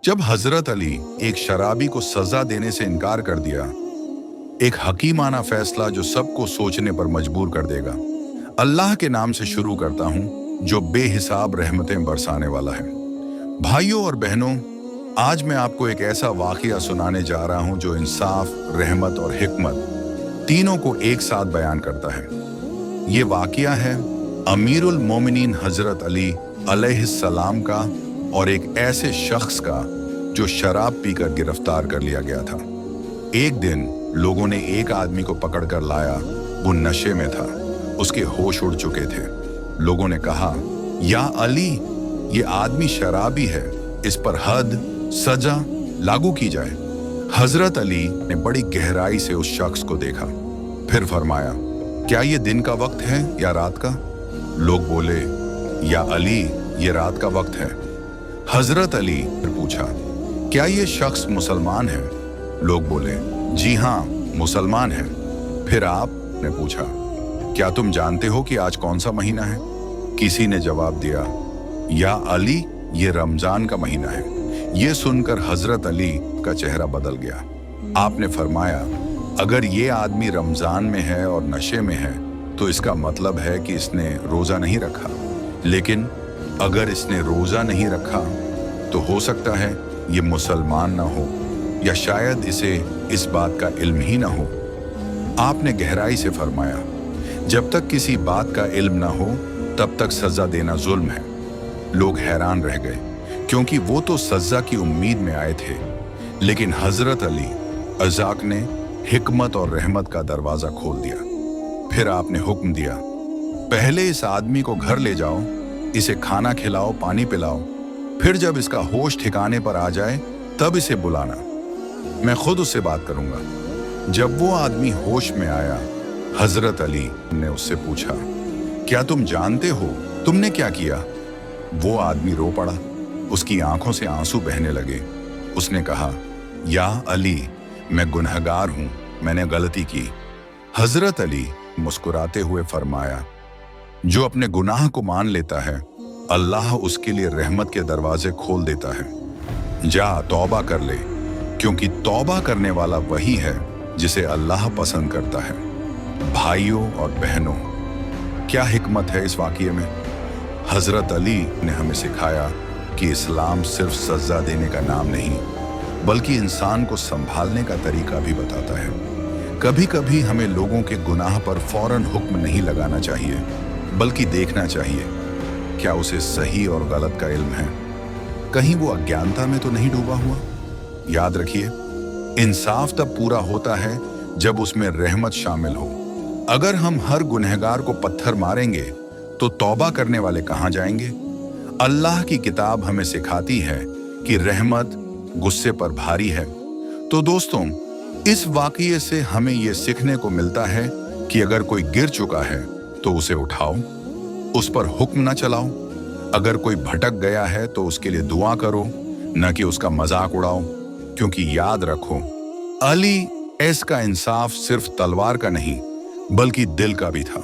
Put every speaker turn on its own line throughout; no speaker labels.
जब हजरत अली एक शराबी को सजा देने से इनकार कर दिया, एक हकीमाना फैसला जो सबको सोचने पर मजबूर कर देगा। अल्लाह के नाम से शुरू करता हूं जो बेहिसाब रहमतें बरसाने वाला है। भाइयों और बहनों, आज मैं आपको एक ऐसा वाकया सुनाने जा रहा हूं जो इंसाफ, रहमत और हिकमत तीनों को एक साथ बयान करता है। ये वाकया है अमीरुल मोमिनीन हजरत अली अलैहिस्सलाम का और एक ऐसे शख्स का जो शराब पीकर गिरफ्तार कर लिया गया था। एक दिन लोगों ने एक आदमी को पकड़कर लाया। वो नशे में था, उसके होश उड़ चुके थे। लोगों ने कहा, या अली, ये आदमी शराबी है, इस पर हद सजा लागू की जाए। हजरत अली ने बड़ी गहराई से उस शख्स को देखा, फिर फरमाया, क्या ये दिन का वक्त है या रात का? लोग बोले, या अली, ये रात का वक्त है। हजरत अली फिर पूछा, क्या ये शख्स मुसलमान है? लोग बोले, जी हाँ, मुसलमान है। फिर आपने पूछा, क्या तुम जानते हो कि आज कौन सा महीना है? किसी ने जवाब दिया, या अली, ये रमजान का महीना है। ये सुनकर हजरत अली का चेहरा बदल गया। आपने फरमाया, अगर ये आदमी रमजान में है और नशे में है तो इसका मतलब है कि इसने रोजा नहीं रखा। लेकिन अगर इसने रोजा नहीं रखा तो हो सकता है ये मुसलमान ना हो, या शायद इसे इस बात का इल्म ही ना हो। आपने गहराई से फरमाया, जब तक किसी बात का इल्म ना हो तब तक सजा देना जुल्म है। लोग हैरान रह गए, क्योंकि वो तो सजा की उम्मीद में आए थे। लेकिन हजरत अली अजाक ने हिकमत और रहमत का दरवाजा खोल दिया। फिर आपने हुक्म दिया, पहले इस आदमी को घर ले जाओ, इसे खाना खिलाओ, पानी पिलाओ, फिर जब इसका होश ठिकाने पर आ जाए तब इसे बुलाना, मैं खुद उससे बात करूंगा। जब वो आदमी होश में आया, हजरत अली ने उससे पूछा, क्या तुम जानते हो तुमने क्या किया? वो आदमी रो पड़ा, उसकी आंखों से आंसू बहने लगे। उसने कहा, या अली, मैं गुनहगार हूं, मैंने गलती की। हजरत अली मुस्कुराते हुए फरमाया, जो अपने गुनाह को मान लेता है, अल्लाह उसके लिए रहमत के दरवाजे खोल देता है। जा तौबा कर ले, क्योंकि तौबा करने वाला वही है जिसे अल्लाह पसंद करता है। भाइयों और बहनों, क्या हिकमत है इस वाकये में? हजरत अली ने हमें सिखाया कि इस्लाम सिर्फ सजा देने का नाम नहीं, बल्कि इंसान को संभालने का तरीका भी बताता है। कभी कभी हमें लोगों के गुनाह पर फौरन हुक्म नहीं लगाना चाहिए, बल्कि देखना चाहिए क्या उसे सही और गलत का इल्म है, कहीं वो अज्ञानता में तो नहीं डूबा हुआ। याद रखिए, इंसाफ तब पूरा होता है जब उसमें रहमत शामिल हो। अगर हम हर गुनहगार को पत्थर मारेंगे तो तौबा करने वाले कहां जाएंगे? अल्लाह की किताब हमें सिखाती है कि रहमत गुस्से पर भारी है। तो दोस्तों, इस वाकये से हमें यह सीखने को मिलता है कि अगर कोई गिर चुका है तो उसे उठाओ, उस पर हुक्म न चलाओ। अगर कोई भटक गया है तो उसके लिए दुआ करो, न कि उसका मजाक उड़ाओ। क्योंकि याद रखो, अली ऐस का इंसाफ सिर्फ तलवार का नहीं, बल्कि दिल का भी था।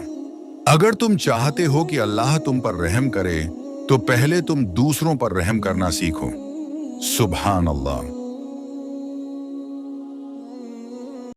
अगर तुम चाहते हो कि अल्लाह तुम पर रहम करे, तो पहले तुम दूसरों पर रहम करना सीखो। सुभान अल्लाह।